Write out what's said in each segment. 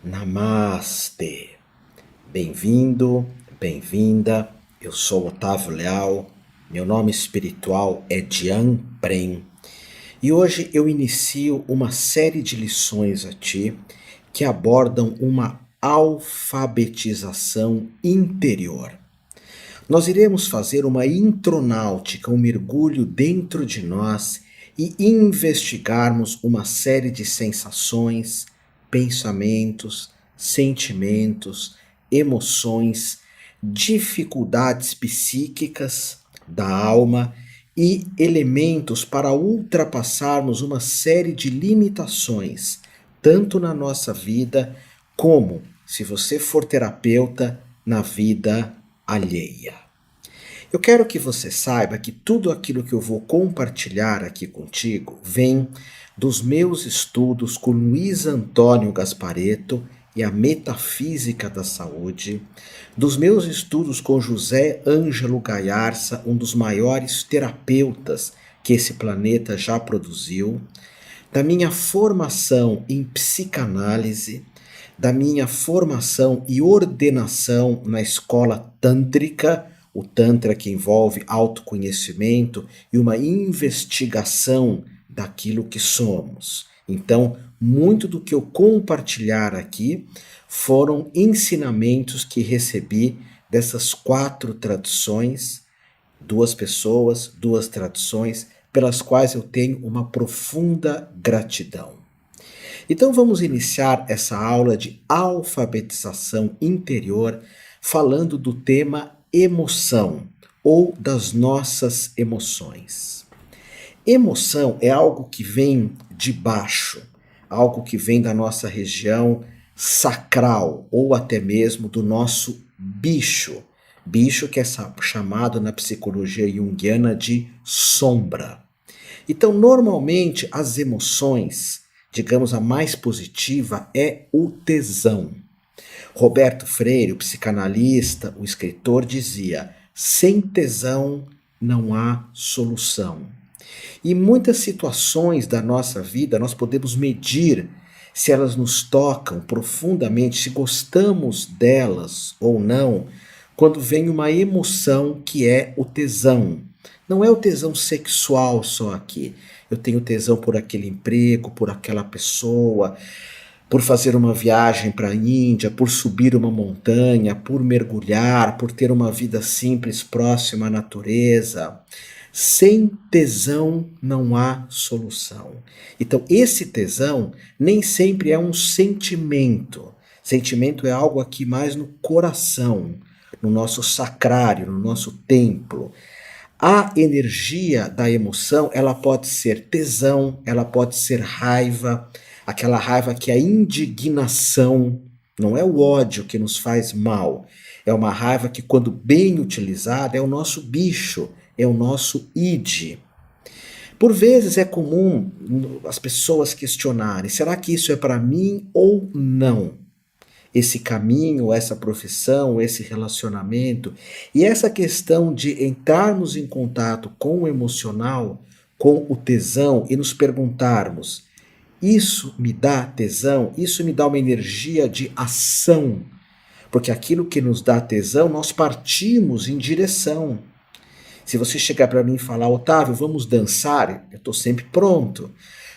Namastê. Bem-vindo, bem-vinda. Eu sou Otávio Leal. Meu nome espiritual é Dian Prem. E hoje eu inicio uma série de lições a ti que abordam uma alfabetização interior. Nós iremos fazer uma intronáutica, um mergulho dentro de nós e investigarmos uma série de sensações, pensamentos, sentimentos, emoções, dificuldades psíquicas da alma e elementos para ultrapassarmos uma série de limitações, tanto na nossa vida como, se você for terapeuta, na vida alheia. Eu quero que você saiba que tudo aquilo que eu vou compartilhar aqui contigo vem dos meus estudos com Luiz Antônio Gasparetto e a Metafísica da Saúde, dos meus estudos com José Ângelo Gaiarsa, um dos maiores terapeutas que esse planeta já produziu, da minha formação em psicanálise, da minha formação e ordenação na escola tântrica, o Tantra que envolve autoconhecimento e uma investigação daquilo que somos. Então, muito do que eu compartilhar aqui foram ensinamentos que recebi dessas 4 tradições, 2 pessoas, 2 tradições, pelas quais eu tenho uma profunda gratidão. Então vamos iniciar essa aula de alfabetização interior falando do tema emoção ou das nossas emoções. Emoção é algo que vem de baixo, algo que vem da nossa região sacral ou até mesmo do nosso bicho. Bicho que é chamado na psicologia junguiana de sombra. Então, normalmente, as emoções, digamos, a mais positiva é o tesão. Roberto Freire, o psicanalista, o escritor, dizia: sem tesão não há solução. E muitas situações da nossa vida nós podemos medir se elas nos tocam profundamente, se gostamos delas ou não, quando vem uma emoção que é o tesão. Não é o tesão sexual só aqui. Eu tenho tesão por aquele emprego, por aquela pessoa, por fazer uma viagem para a Índia, por subir uma montanha, por mergulhar, por ter uma vida simples próxima à natureza. Sem tesão não há solução. Então, esse tesão nem sempre é um sentimento. Sentimento é algo aqui mais no coração, no nosso sacrário, no nosso templo. A energia da emoção, ela pode ser tesão, ela pode ser raiva, aquela raiva que é a indignação, não é o ódio que nos faz mal, é uma raiva que, quando bem utilizada, é o nosso bicho, é o nosso id. Por vezes é comum as pessoas questionarem: será que isso é para mim ou não? Esse caminho, essa profissão, esse relacionamento. E essa questão de entrarmos em contato com o emocional, com o tesão e nos perguntarmos: isso me dá tesão? Isso me dá uma energia de ação? Porque aquilo que nos dá tesão, nós partimos em direção. Se você chegar para mim e falar: Otávio, vamos dançar, eu estou sempre pronto.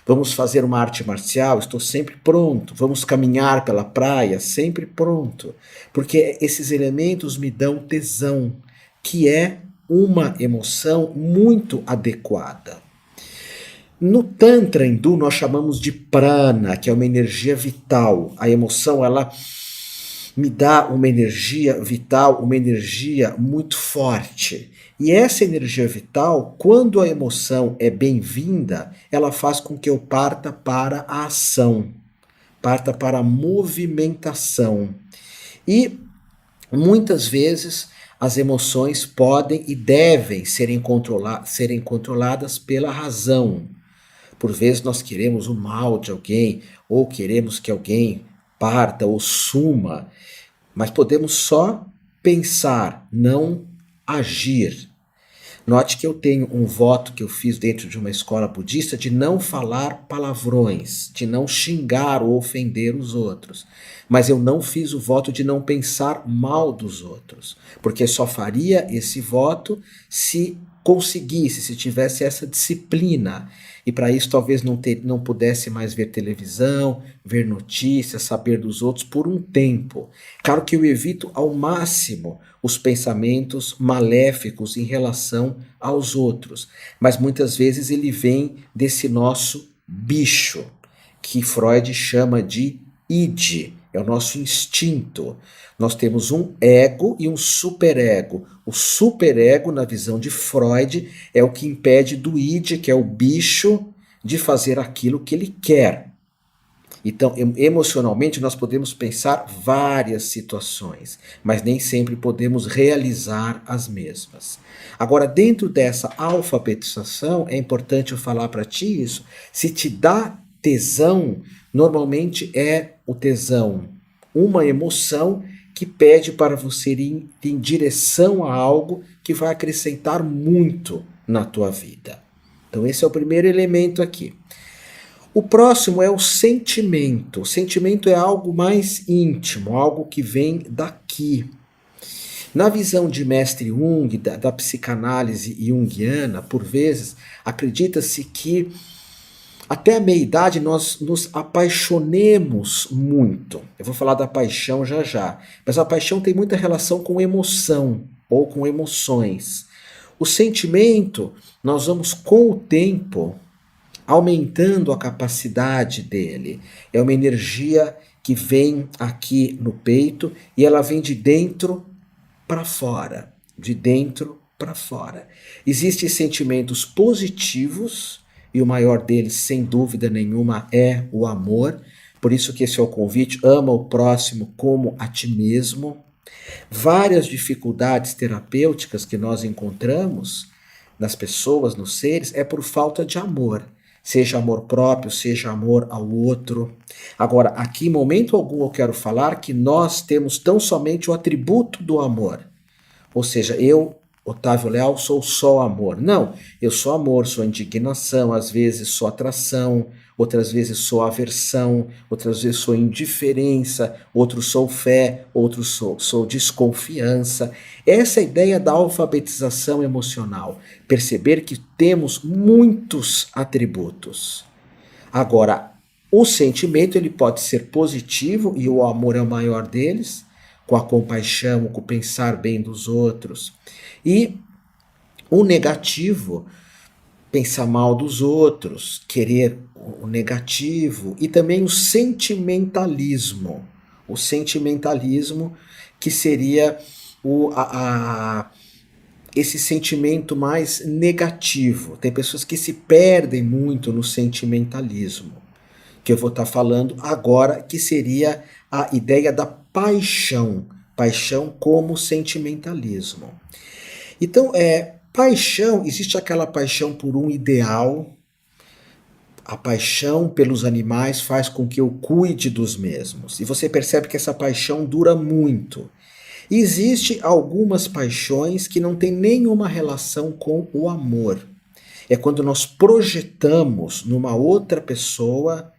Vamos fazer uma arte marcial, estou sempre pronto. Vamos caminhar pela praia, sempre pronto. Porque esses elementos me dão tesão, que é uma emoção muito adequada. No Tantra hindu nós chamamos de prana, que é uma energia vital. A emoção, ela me dá uma energia vital, uma energia muito forte. E essa energia vital, quando a emoção é bem-vinda, ela faz com que eu parta para a ação, parta para a movimentação. E muitas vezes as emoções podem e devem serem controladas pela razão. Por vezes nós queremos o mal de alguém, ou queremos que alguém parta ou suma, mas podemos só pensar, não agir. Note que eu tenho um voto que eu fiz dentro de uma escola budista de não falar palavrões, de não xingar ou ofender os outros. Mas eu não fiz o voto de não pensar mal dos outros, porque só faria esse voto se conseguisse, se tivesse essa disciplina. E para isso talvez não pudesse mais ver televisão, ver notícias, saber dos outros por um tempo. Claro que eu evito ao máximo os pensamentos maléficos em relação aos outros, mas muitas vezes ele vem desse nosso bicho, que Freud chama de id, é o nosso instinto. Nós temos um ego e um superego. O superego, na visão de Freud, é o que impede do id, que é o bicho, de fazer aquilo que ele quer. Então, emocionalmente, nós podemos pensar várias situações, mas nem sempre podemos realizar as mesmas. Agora, dentro dessa alfabetização, é importante eu falar para ti isso. Se te dá tesão, normalmente é o tesão, uma emoção que pede para você ir em direção a algo que vai acrescentar muito na tua vida. Então, esse é o primeiro elemento aqui. O próximo é o sentimento. O sentimento é algo mais íntimo, algo que vem daqui. Na visão de mestre Jung, da psicanálise junguiana, por vezes, acredita-se que até a meia-idade nós nos apaixonemos muito. Eu vou falar da paixão já já, mas a paixão tem muita relação com emoção ou com emoções. O sentimento, nós vamos com o tempo aumentando a capacidade dele. É uma energia que vem aqui no peito e ela vem de dentro para fora, de dentro para fora. Existem sentimentos positivos e o maior deles, sem dúvida nenhuma, é o amor. Por isso que esse é o convite, ama o próximo como a ti mesmo. Várias dificuldades terapêuticas que nós encontramos nas pessoas, nos seres, é por falta de amor. Seja amor próprio, seja amor ao outro. Agora, aqui em momento algum eu quero falar que nós temos tão somente o atributo do amor. Ou seja, eu, Otávio Leal, sou só amor. Não, eu sou amor, sou indignação, às vezes sou atração, outras vezes sou aversão, outras vezes sou indiferença, outros sou fé, outros sou desconfiança. Essa é a ideia da alfabetização emocional. Perceber que temos muitos atributos. Agora, o sentimento ele pode ser positivo e o amor é o maior deles, com a compaixão, com o pensar bem dos outros. E o negativo, pensar mal dos outros, querer o negativo, e também o sentimentalismo. O sentimentalismo que seria esse sentimento mais negativo. Tem pessoas que se perdem muito no sentimentalismo, que eu vou estar falando agora, que seria a ideia da paixão. Paixão como sentimentalismo. Então, paixão, existe aquela paixão por um ideal. A paixão pelos animais faz com que eu cuide dos mesmos. E você percebe que essa paixão dura muito. Existem algumas paixões que não têm nenhuma relação com o amor. É quando nós projetamos numa outra pessoa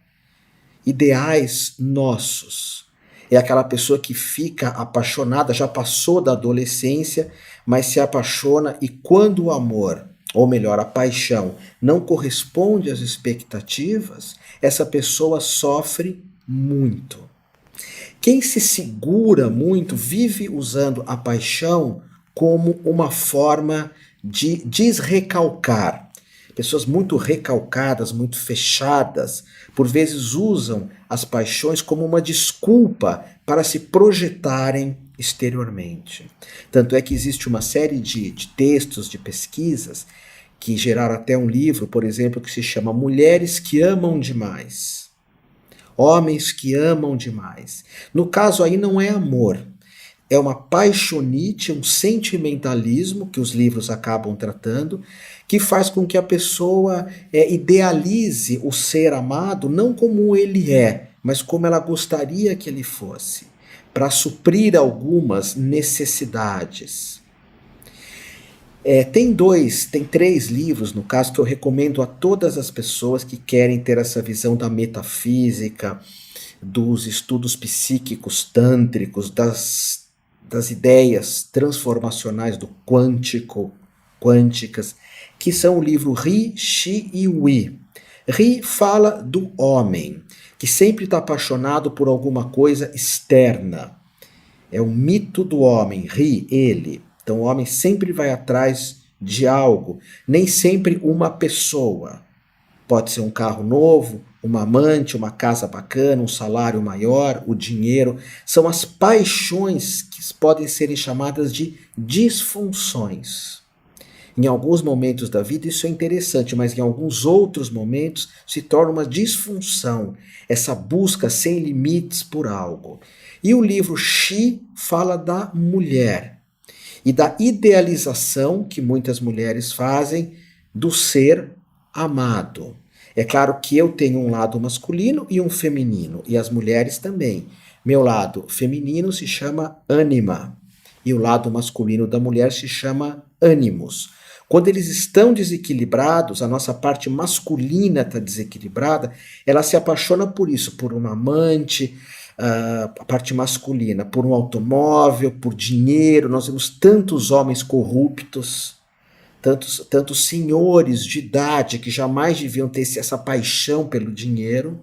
ideais nossos. É aquela pessoa que fica apaixonada, já passou da adolescência, mas se apaixona e quando o amor, ou melhor, a paixão, não corresponde às expectativas, essa pessoa sofre muito. Quem se segura muito vive usando a paixão como uma forma de desrecalcar. Pessoas muito recalcadas, muito fechadas, por vezes usam as paixões como uma desculpa para se projetarem exteriormente. Tanto é que existe uma série de textos, de pesquisas, que geraram até um livro, por exemplo, que se chama Mulheres que Amam Demais. Homens que amam demais. No caso aí não é amor, é uma paixonite, um sentimentalismo que os livros acabam tratando, que faz com que a pessoa idealize o ser amado não como ele é, mas como ela gostaria que ele fosse, para suprir algumas necessidades. Tem três livros, no caso, que eu recomendo a todas as pessoas que querem ter essa visão da metafísica, dos estudos psíquicos tântricos, das ideias transformacionais do quânticas, que são o livro Ri, Xi e Wi. Ri fala do homem, que sempre está apaixonado por alguma coisa externa. É o mito do homem, Ri, ele. Então o homem sempre vai atrás de algo, nem sempre uma pessoa. Pode ser um carro novo, uma amante, uma casa bacana, um salário maior, o dinheiro. São as paixões que podem ser chamadas de disfunções. Em alguns momentos da vida isso é interessante, mas em alguns outros momentos se torna uma disfunção, essa busca sem limites por algo. E o livro Xi fala da mulher e da idealização que muitas mulheres fazem do ser amado. É claro que eu tenho um lado masculino e um feminino, e as mulheres também. Meu lado feminino se chama ânima, e o lado masculino da mulher se chama ânimos. Quando eles estão desequilibrados, a nossa parte masculina está desequilibrada, ela se apaixona por isso, por uma amante, a parte masculina, por um automóvel, por dinheiro. Nós vemos tantos homens corruptos, tantos senhores de idade que jamais deviam ter essa paixão pelo dinheiro,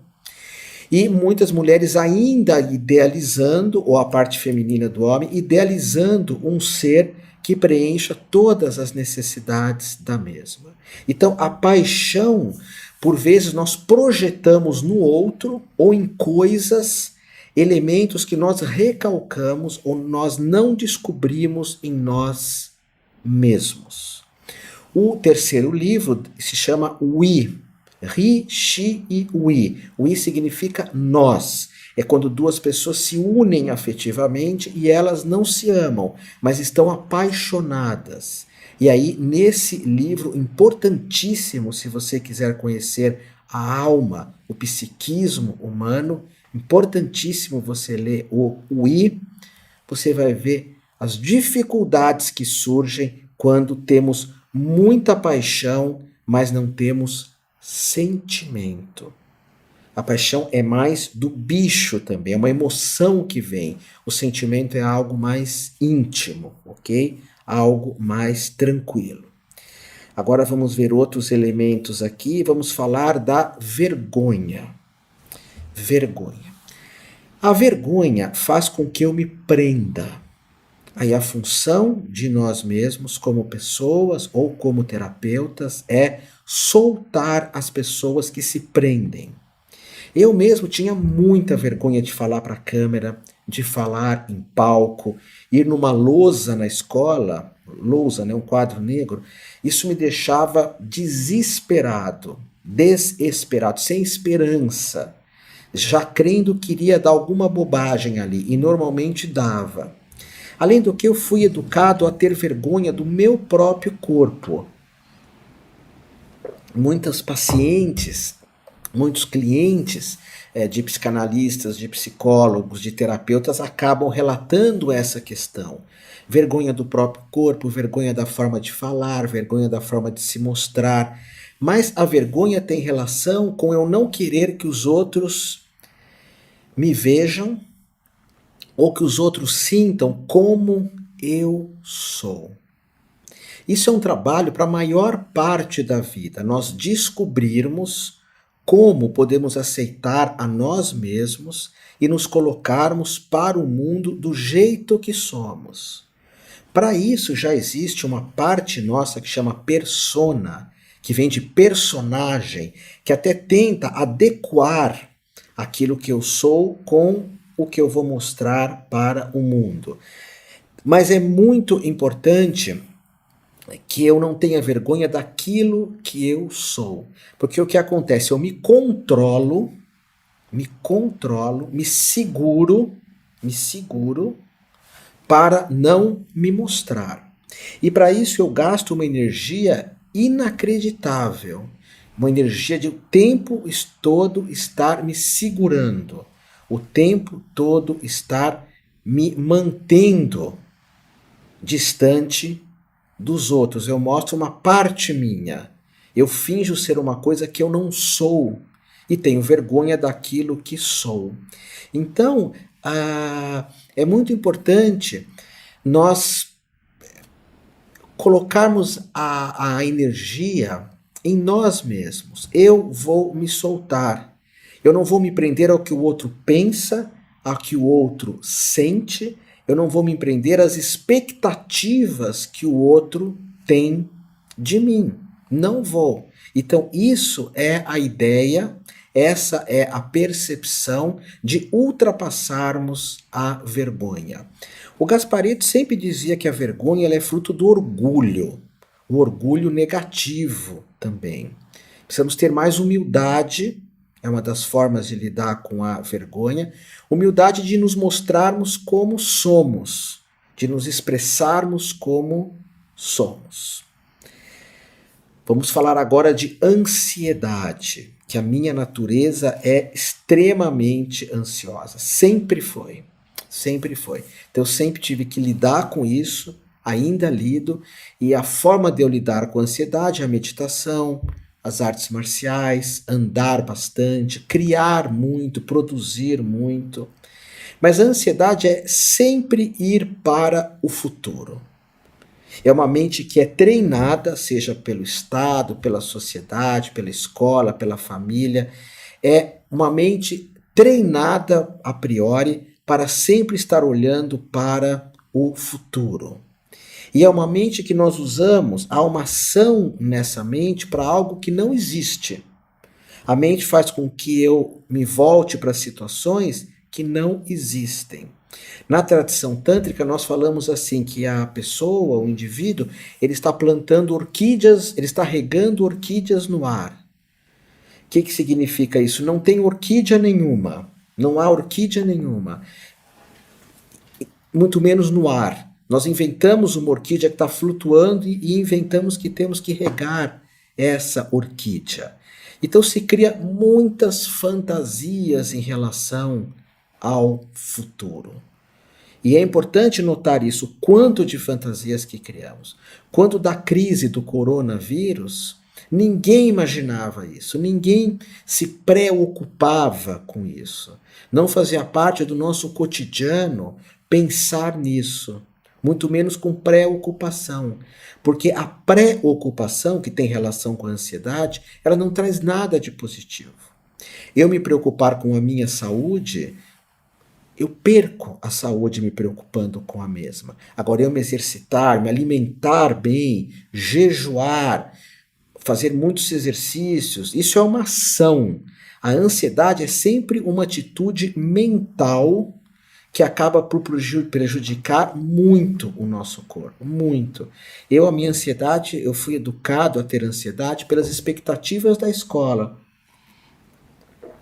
e muitas mulheres ainda idealizando, ou a parte feminina do homem, idealizando um ser que preencha todas as necessidades da mesma. Então, a paixão, por vezes, nós projetamos no outro ou em coisas, elementos que nós recalcamos ou nós não descobrimos em nós mesmos. O terceiro livro se chama Wi, Ri, Xi e Wi. Wi significa nós. É quando duas pessoas se unem afetivamente e elas não se amam, mas estão apaixonadas. E aí, nesse livro importantíssimo, se você quiser conhecer a alma, o psiquismo humano, importantíssimo você ler o Wi, você vai ver as dificuldades que surgem quando temos muita paixão, mas não temos sentimento. A paixão é mais do bicho também, é uma emoção que vem. O sentimento é algo mais íntimo, ok? Algo mais tranquilo. Agora vamos ver outros elementos aqui, vamos falar da vergonha. Vergonha. A vergonha faz com que eu me prenda. Aí a função de nós mesmos, como pessoas ou como terapeutas, é soltar as pessoas que se prendem. Eu mesmo tinha muita vergonha de falar para a câmera, de falar em palco, ir numa lousa na escola, lousa, né, um quadro negro, isso me deixava desesperado, desesperado, sem esperança, já crendo que iria dar alguma bobagem ali, e normalmente dava. Além do que, eu fui educado a ter vergonha do meu próprio corpo. Muitas pacientes, muitos clientes de psicanalistas, de psicólogos, de terapeutas acabam relatando essa questão. Vergonha do próprio corpo, vergonha da forma de falar, vergonha da forma de se mostrar. Mas a vergonha tem relação com eu não querer que os outros me vejam ou que os outros sintam como eu sou. Isso é um trabalho para a maior parte da vida, nós descobrirmos como podemos aceitar a nós mesmos e nos colocarmos para o mundo do jeito que somos. Para isso já existe uma parte nossa que chama persona, que vem de personagem, que até tenta adequar aquilo que eu sou com o que eu vou mostrar para o mundo. Mas é muito importante que eu não tenha vergonha daquilo que eu sou. Porque o que acontece? Eu me controlo, me seguro para não me mostrar. E para isso eu gasto uma energia inacreditável, uma energia de o tempo todo estar me segurando, o tempo todo estar me mantendo distante dos outros, eu mostro uma parte minha. Eu finjo ser uma coisa que eu não sou e tenho vergonha daquilo que sou. Então, é muito importante nós colocarmos a energia em nós mesmos. Eu vou me soltar. Eu não vou me prender ao que o outro pensa, ao que o outro sente. Eu não vou me prender às expectativas que o outro tem de mim. Não vou. Então, isso é a ideia, essa é a percepção de ultrapassarmos a vergonha. O Gasparetto sempre dizia que a vergonha ela é fruto do orgulho, o orgulho negativo também. Precisamos ter mais humildade, é uma das formas de lidar com a vergonha, humildade de nos mostrarmos como somos, de nos expressarmos como somos. Vamos falar agora de ansiedade, que a minha natureza é extremamente ansiosa, sempre foi. Sempre foi. Então eu sempre tive que lidar com isso, ainda lido, e a forma de eu lidar com a ansiedade é a meditação, as artes marciais, andar bastante, criar muito, produzir muito. Mas a ansiedade é sempre ir para o futuro. É uma mente que é treinada, seja pelo Estado, pela sociedade, pela escola, pela família. É uma mente treinada a priori para sempre estar olhando para o futuro. E é uma mente que nós usamos, há uma ação nessa mente para algo que não existe. A mente faz com que eu me volte para situações que não existem. Na tradição tântrica, nós falamos assim, que a pessoa, o indivíduo, ele está plantando orquídeas, ele está regando orquídeas no ar. O que significa isso? Não tem orquídea nenhuma, não há orquídea nenhuma, muito menos no ar. Nós inventamos uma orquídea que está flutuando e inventamos que temos que regar essa orquídea. Então se cria muitas fantasias em relação ao futuro. E é importante notar isso, quanto de fantasias que criamos. Quando da crise do coronavírus, ninguém imaginava isso, ninguém se preocupava com isso. Não fazia parte do nosso cotidiano pensar nisso, muito menos com preocupação. Porque a preocupação, que tem relação com a ansiedade, ela não traz nada de positivo. Eu me preocupar com a minha saúde, eu perco a saúde me preocupando com a mesma. Agora, eu me exercitar, me alimentar bem, jejuar, fazer muitos exercícios, isso é uma ação. A ansiedade é sempre uma atitude mental que acaba por prejudicar muito o nosso corpo, muito. A minha ansiedade, eu fui educado a ter ansiedade pelas expectativas da escola.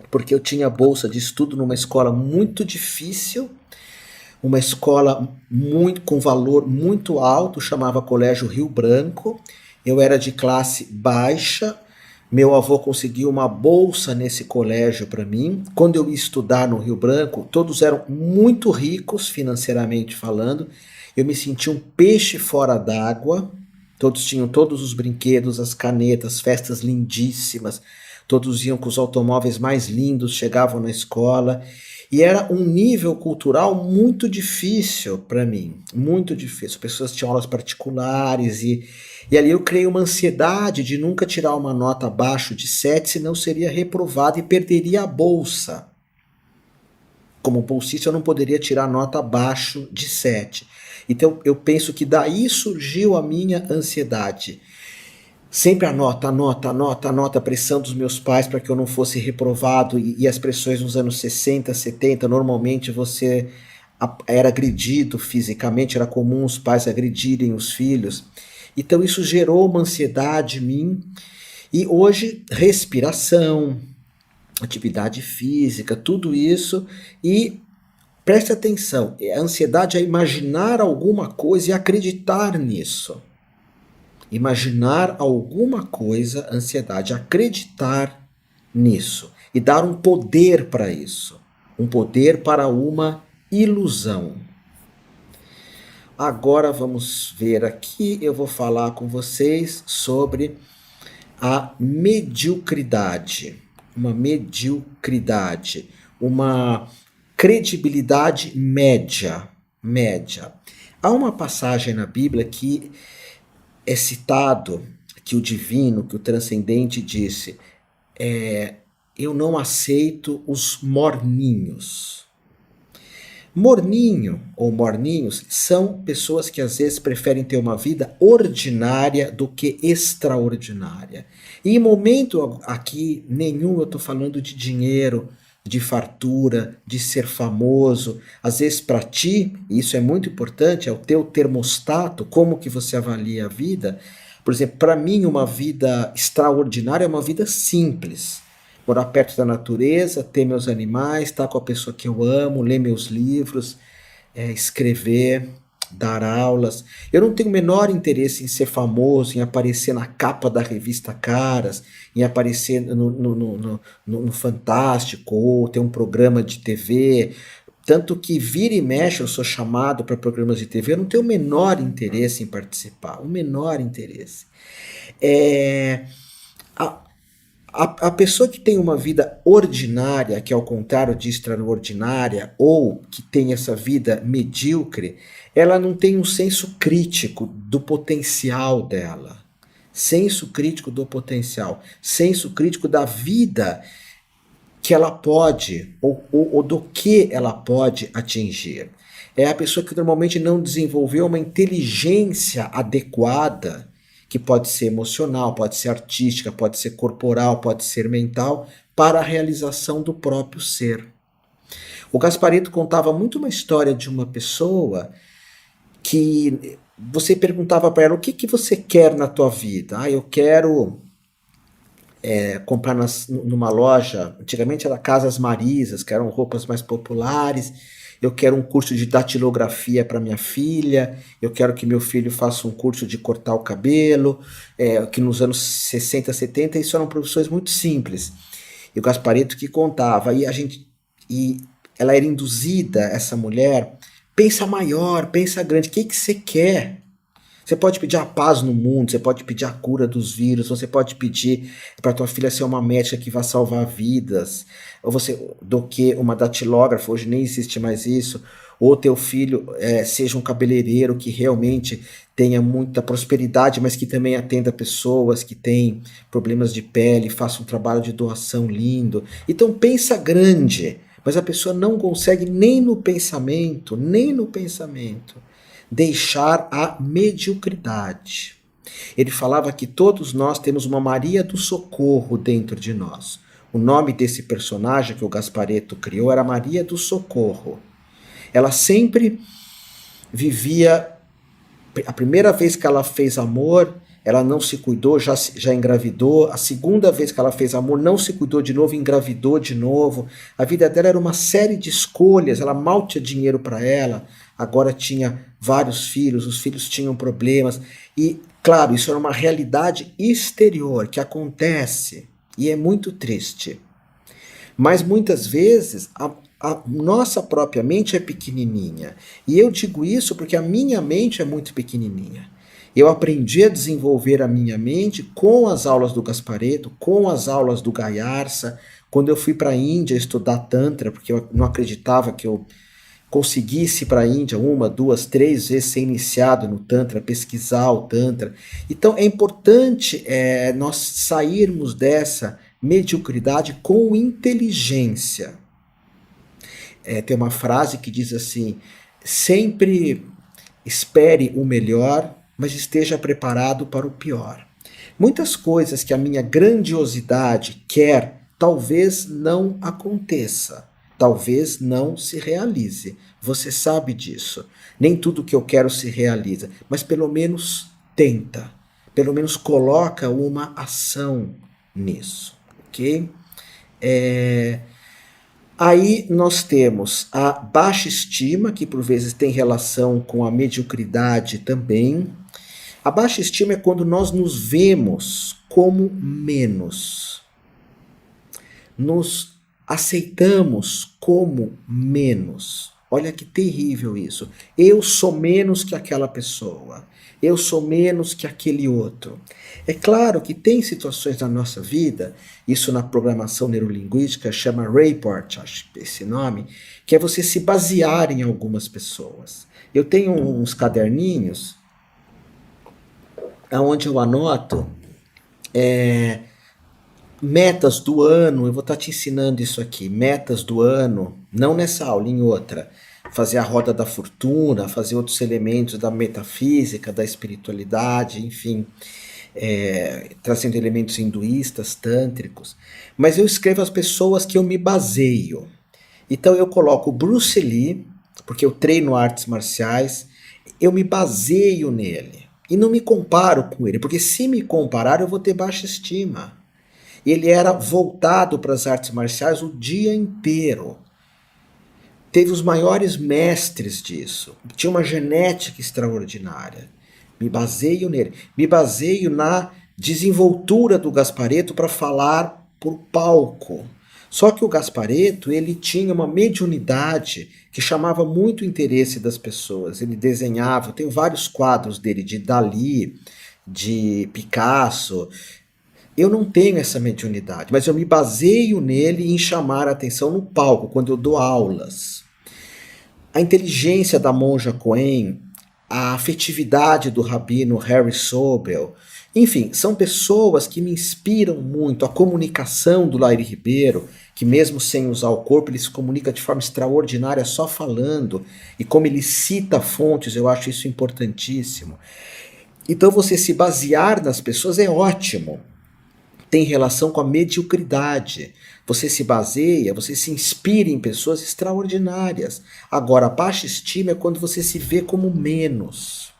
Porque eu tinha bolsa de estudo numa escola muito difícil, uma escola com valor muito alto, chamava Colégio Rio Branco. Eu era de classe baixa, meu avô conseguiu uma bolsa nesse colégio para mim. Quando eu ia estudar no Rio Branco, todos eram muito ricos financeiramente falando. Eu me sentia um peixe fora d'água. Todos tinham todos os brinquedos, as canetas, festas lindíssimas. Todos iam com os automóveis mais lindos, chegavam na escola. E era um nível cultural muito difícil para mim, muito difícil. As pessoas tinham aulas particulares e ali eu criei uma ansiedade de nunca tirar uma nota abaixo de 7, senão seria reprovado e perderia a bolsa. Como bolsista eu não poderia tirar nota abaixo de 7. Então eu penso que daí surgiu a minha ansiedade. Sempre anota, a pressão dos meus pais para que eu não fosse reprovado e as pressões nos anos 60, 70, normalmente você era agredido fisicamente, era comum os pais agredirem os filhos. Então isso gerou uma ansiedade em mim e hoje respiração, atividade física, tudo isso e preste atenção, a ansiedade é imaginar alguma coisa e acreditar nisso. Imaginar alguma coisa, ansiedade, acreditar nisso e dar um poder para isso, um poder para uma ilusão. Agora vamos ver aqui, eu vou falar com vocês sobre a mediocridade. Uma mediocridade, uma credibilidade média, média. Há uma passagem na Bíblia que é citado que o divino, que o transcendente disse, eu não aceito os morninhos. Morninho ou morninhos são pessoas que às vezes preferem ter uma vida ordinária do que extraordinária. E em momento aqui nenhum eu estou falando de dinheiro, de fartura, de ser famoso. Às vezes para ti, e isso é muito importante, é o teu termostato, como que você avalia a vida. Por exemplo, para mim uma vida extraordinária é uma vida simples. Morar perto da natureza, ter meus animais, estar com a pessoa que eu amo, ler meus livros, escrever, dar aulas. Eu não tenho o menor interesse em ser famoso, em aparecer na capa da revista Caras, em aparecer no Fantástico, ou ter um programa de TV. Tanto que vira e mexe eu sou chamado para programas de TV, eu não tenho o menor interesse em participar, o menor interesse. A pessoa que tem uma vida ordinária, que é ao contrário de extraordinária, ou que tem essa vida medíocre, ela não tem um senso crítico do potencial dela. Senso crítico do potencial. Senso crítico da vida que ela pode, ou do que ela pode atingir. É a pessoa que normalmente não desenvolveu uma inteligência adequada, que pode ser emocional, pode ser artística, pode ser corporal, pode ser mental, para a realização do próprio ser. O Gasparetto contava muito uma história de uma pessoa que você perguntava para ela, o que você quer na tua vida? Eu quero comprar numa loja, antigamente era Casas Marisas, que eram roupas mais populares. Eu quero um curso de datilografia para minha filha, eu quero que meu filho faça um curso de cortar o cabelo, que nos anos 60, 70 isso eram profissões muito simples. E o Gasparetto que contava, e ela era induzida, essa mulher, pensa maior, pensa grande, o que você quer? Você pode pedir a paz no mundo, você pode pedir a cura dos vírus, você pode pedir para tua filha ser uma médica que vai salvar vidas, ou do que uma datilógrafa, hoje nem existe mais isso, ou teu filho seja um cabeleireiro que realmente tenha muita prosperidade, mas que também atenda pessoas que têm problemas de pele, faça um trabalho de doação lindo. Então pensa grande, mas a pessoa não consegue nem no pensamento, deixar a mediocridade. Ele falava que todos nós temos uma Maria do Socorro dentro de nós. O nome desse personagem que o Gasparetto criou era Maria do Socorro. Ela sempre vivia... A primeira vez que ela fez amor, ela não se cuidou, já engravidou. A segunda vez que ela fez amor, não se cuidou de novo, engravidou de novo. A vida dela era uma série de escolhas, ela mal tinha dinheiro para ela, agora tinha vários filhos, os filhos tinham problemas. E, claro, isso era uma realidade exterior que acontece e é muito triste. Mas muitas vezes a nossa própria mente é pequenininha. E eu digo isso porque a minha mente é muito pequenininha. Eu aprendi a desenvolver a minha mente com as aulas do Gasparetto, com as aulas do Gayarsa, quando eu fui para a Índia estudar Tantra, porque eu não acreditava que eu conseguisse ir para a Índia 1, 2, 3 vezes ser iniciado no Tantra, pesquisar o Tantra. Então é importante nós sairmos dessa mediocridade com inteligência. Tem uma frase que diz assim, sempre espere o melhor, mas esteja preparado para o pior. Muitas coisas que a minha grandiosidade quer, talvez não aconteça, talvez não se realize. Você sabe disso. Nem tudo que eu quero se realiza, mas pelo menos tenta, pelo menos coloca uma ação nisso, ok? Aí nós temos a baixa estima, que por vezes tem relação com a mediocridade também. A baixa estima é quando nós nos vemos como menos. Nos aceitamos como menos. Olha que terrível isso. Eu sou menos que aquela pessoa. Eu sou menos que aquele outro. É claro que tem situações na nossa vida, isso na programação neurolinguística chama Rayport, acho que é esse nome, que é você se basear em algumas pessoas. Eu tenho uns caderninhos onde eu anoto metas do ano, eu vou estar te ensinando isso aqui, metas do ano, não nessa aula, em outra. Fazer a roda da fortuna, fazer outros elementos da metafísica, da espiritualidade, enfim, trazendo elementos hinduístas, tântricos. Mas eu escrevo as pessoas que eu me baseio. Então eu coloco Bruce Lee, porque eu treino artes marciais, eu me baseio nele. E não me comparo com ele, porque se me comparar eu vou ter baixa estima. Ele era voltado para as artes marciais o dia inteiro. Teve os maiores mestres disso. Tinha uma genética extraordinária. Me baseio nele. Me baseio na desenvoltura do Gasparetto para falar por palco. Só que o Gasparetto, ele tinha uma mediunidade que chamava muito o interesse das pessoas. Ele desenhava, eu tenho vários quadros dele, de Dalí, de Picasso. Eu não tenho essa mediunidade, mas eu me baseio nele em chamar a atenção no palco, quando eu dou aulas. A inteligência da monja Cohen, a afetividade do rabino Harry Sobel, enfim, são pessoas que me inspiram muito. A comunicação do Lairi Ribeiro, que mesmo sem usar o corpo, ele se comunica de forma extraordinária só falando, e como ele cita fontes, eu acho isso importantíssimo. Então você se basear nas pessoas é ótimo. Tem relação com a mediocridade. Você se baseia, você se inspira em pessoas extraordinárias. Agora, a baixa estima é quando você se vê como menos.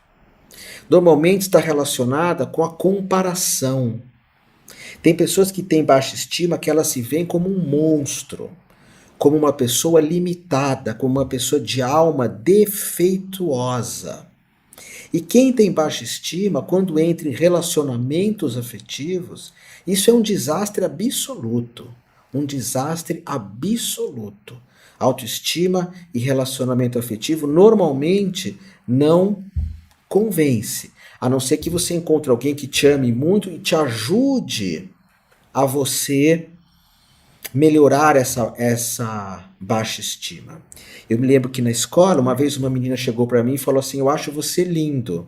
Normalmente está relacionada com a comparação. Tem pessoas que têm baixa estima que elas se veem como um monstro, como uma pessoa limitada, como uma pessoa de alma defeituosa. E quem tem baixa estima, quando entra em relacionamentos afetivos, isso é um desastre absoluto. Um desastre absoluto. Autoestima e relacionamento afetivo normalmente não convence. A não ser que você encontre alguém que te ame muito e te ajude a você melhorar essa baixa estima. Eu me lembro que na escola, uma vez uma menina chegou para mim e falou assim: eu acho você lindo.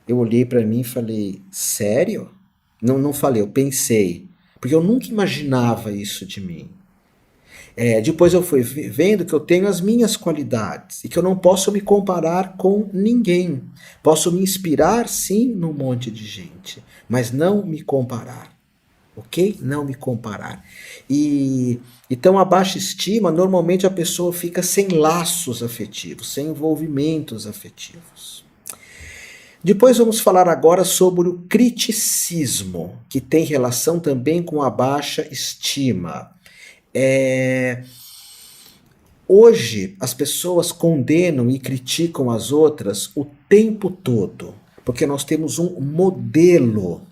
Eu olhei para mim e falei: sério? Não falei, eu pensei. Porque eu nunca imaginava isso de mim. Depois eu fui vendo que eu tenho as minhas qualidades e que eu não posso me comparar com ninguém. Posso me inspirar, sim, num monte de gente, mas não me comparar. Ok? Não me comparar. E então a baixa estima, normalmente a pessoa fica sem laços afetivos, sem envolvimentos afetivos. Depois vamos falar agora sobre o criticismo, que tem relação também com a baixa estima. Hoje as pessoas condenam e criticam as outras o tempo todo, porque nós temos um modelo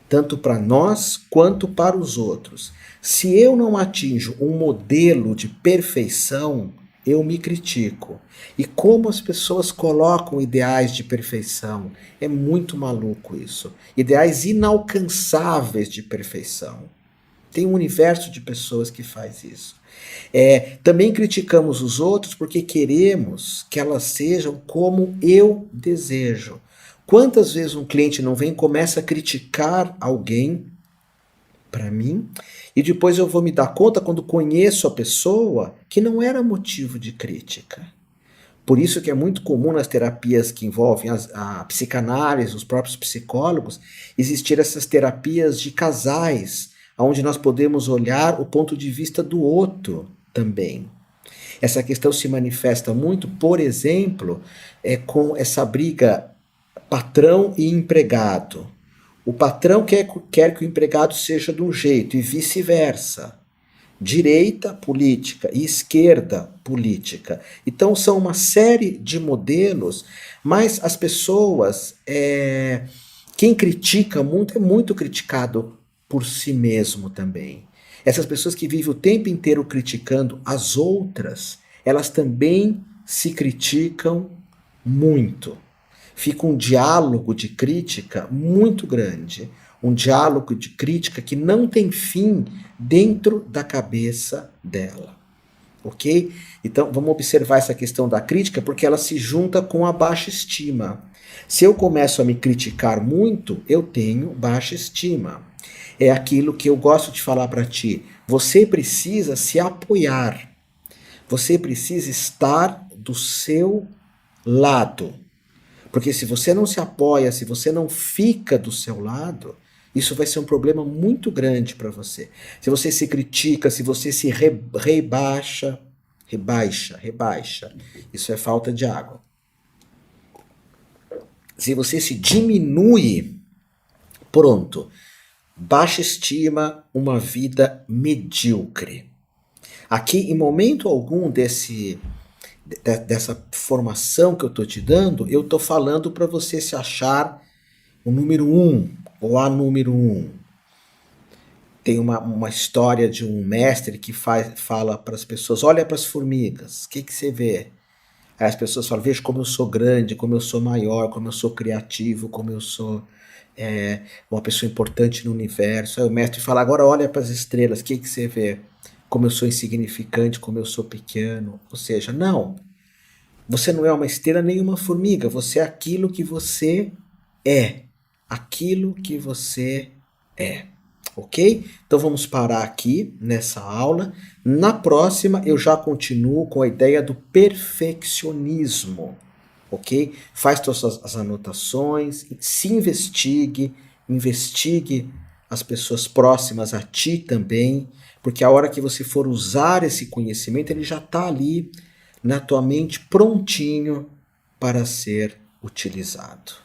tanto para nós quanto para os outros. Se eu não atinjo um modelo de perfeição, eu me critico. E como as pessoas colocam ideais de perfeição? É muito maluco isso. Ideais inalcançáveis de perfeição. Tem um universo de pessoas que faz isso. Também criticamos os outros porque queremos que elas sejam como eu desejo. Quantas vezes um cliente não vem e começa a criticar alguém para mim, e depois eu vou me dar conta, quando conheço a pessoa, que não era motivo de crítica. Por isso que é muito comum nas terapias que envolvem a psicanálise, os próprios psicólogos, existir essas terapias de casais, onde nós podemos olhar o ponto de vista do outro também. Essa questão se manifesta muito, por exemplo, com essa briga patrão e empregado. O patrão quer que o empregado seja de um jeito e vice-versa. Direita política e esquerda política. Então são uma série de modelos, mas as pessoas, quem critica muito é muito criticado por si mesmo também. Essas pessoas que vivem o tempo inteiro criticando as outras, elas também se criticam muito. Fica um diálogo de crítica muito grande, um diálogo de crítica que não tem fim dentro da cabeça dela. Ok? Então vamos observar essa questão da crítica, porque ela se junta com a baixa estima. Se eu começo a me criticar muito, eu tenho baixa estima. É aquilo que eu gosto de falar para ti. Você precisa se apoiar. Você precisa estar do seu lado. Porque se você não se apoia, se você não fica do seu lado, isso vai ser um problema muito grande para você. Se você se critica, se você se rebaixa, isso é falta de água. Se você se diminui, pronto, baixa estima, uma vida medíocre. Aqui, em momento algum dessa formação que eu estou te dando, eu estou falando para você se achar o número 1 ou a número 1. Tem uma história de um mestre que fala para as pessoas, olha para as formigas, o que você vê? Aí as pessoas falam, veja como eu sou grande, como eu sou maior, como eu sou criativo, como eu sou uma pessoa importante no universo. Aí o mestre fala, agora olha para as estrelas, o que você vê? Como eu sou insignificante, como eu sou pequeno. Ou seja, não, você não é uma estrela nem uma formiga, você é aquilo que você é. Aquilo que você é. Ok? Então vamos parar aqui nessa aula. Na próxima eu já continuo com a ideia do perfeccionismo. Ok? Faz todas as anotações, se investigue as pessoas próximas a ti também, porque a hora que você for usar esse conhecimento, ele já está ali na tua mente prontinho para ser utilizado.